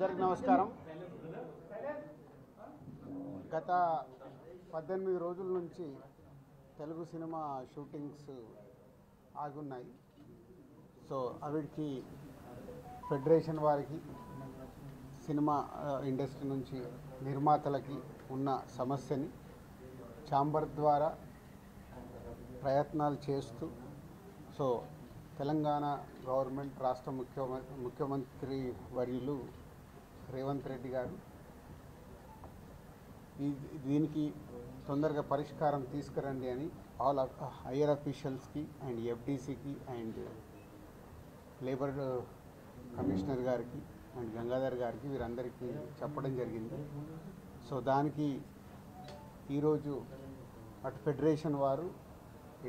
అందరికీ నమస్కారం. గత 18 రోజుల నుంచి తెలుగు సినిమా షూటింగ్స్ ఆగున్నాయి. సో అవిటికి ఫెడరేషన్ వారికి, సినిమా ఇండస్ట్రీ నుంచి నిర్మాతలకి ఉన్న సమస్యని ఛాంబర్ ద్వారా ప్రయత్నాలు చేస్తూ, సో తెలంగాణ గవర్నమెంట్ రాష్ట్ర ముఖ్యమంత్రి వర్యులు రేవంత్ రెడ్డి గారు దీనికి తొందరగా పరిష్కారం తీసుకురండి అని ఆల్ హైయర్ అఫీషియల్స్కి అండ్ ఎఫ్డీసీకి అండ్ లేబర్ కమిషనర్ గారికి అండ్ గంగాధర్ గారికి వీరందరికీ చెప్పడం జరిగింది. సో దానికి ఈరోజు అటు ఫెడరేషన్ వారు,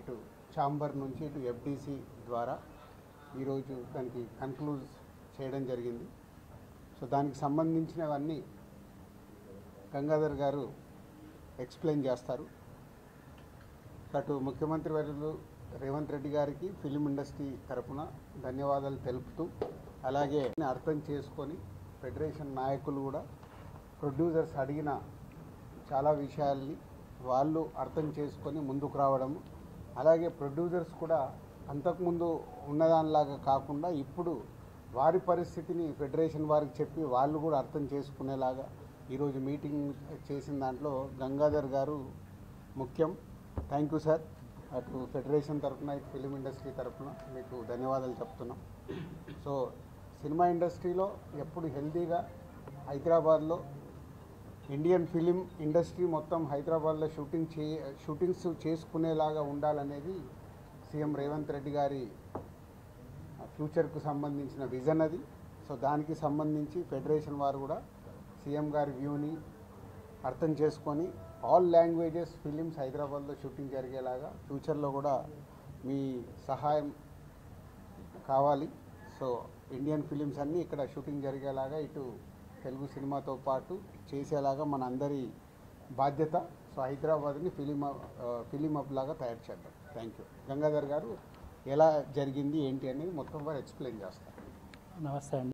ఇటు ఛాంబర్ నుంచి, ఇటు ఎఫ్డీసీ ద్వారా ఈరోజు దానికి కన్క్లూజ్ చేయడం జరిగింది. సో దానికి సంబంధించినవన్నీ గంగాధర్ గారు ఎక్స్ప్లెయిన్ చేస్తారు. అటు ముఖ్యమంత్రి వర్యులు రేవంత్ రెడ్డి గారికి ఫిలిం ఇండస్ట్రీ తరఫున ధన్యవాదాలు తెలుపుతూ, అలాగే అర్థం చేసుకొని ఫెడరేషన్ నాయకులు కూడా ప్రొడ్యూసర్స్ అడిగిన చాలా విషయాల్ని వాళ్ళు అర్థం చేసుకొని ముందుకు రావడము, అలాగే ప్రొడ్యూసర్స్ కూడా అంతకుముందు ఉన్నదానిలాగా కాకుండా ఇప్పుడు వారి పరిస్థితిని ఫెడరేషన్ వారికి చెప్పి వాళ్ళు కూడా అర్థం చేసుకునేలాగా ఈరోజు మీటింగ్ చేసిన దాంట్లో గంగాధర్ గారు ముఖ్యం. Thank you sir. అటు ఫెడరేషన్ తరఫున, ఇటు ఫిలిం ఇండస్ట్రీ తరఫున మీకు ధన్యవాదాలు చెప్తున్నాం. సో సినిమా ఇండస్ట్రీలో ఎప్పుడు హెల్తీగా హైదరాబాద్లో ఇండియన్ ఫిలిం ఇండస్ట్రీ మొత్తం హైదరాబాద్లో షూటింగ్స్ చేసుకునేలాగా ఉండాలనేది సీఎం రేవంత్ రెడ్డి గారి ఫ్యూచర్కు సంబంధించిన విజన్ అది. సో దానికి సంబంధించి ఫెడరేషన్ వారు కూడా సీఎం గారి వ్యూని అర్థం చేసుకొని ఆల్ లాంగ్వేజెస్ ఫిలిమ్స్ హైదరాబాద్లో షూటింగ్ జరిగేలాగా ఫ్యూచర్లో కూడా మీ సహాయం కావాలి. సో ఇండియన్ ఫిలిమ్స్ అన్నీ ఇక్కడ షూటింగ్ జరిగేలాగా ఇటు తెలుగు సినిమాతో పాటు చేసేలాగా మన అందరి బాధ్యత. సో హైదరాబాద్ని ఫిలిం హబ్ లాగా తయారు చేద్దాం. Thank you. గంగాధర్ గారు ఎలా జరిగింది ఏంటి అనేది మొత్తం వారు ఎక్స్ప్లెయిన్ చేస్తారు. నమస్తే అండి.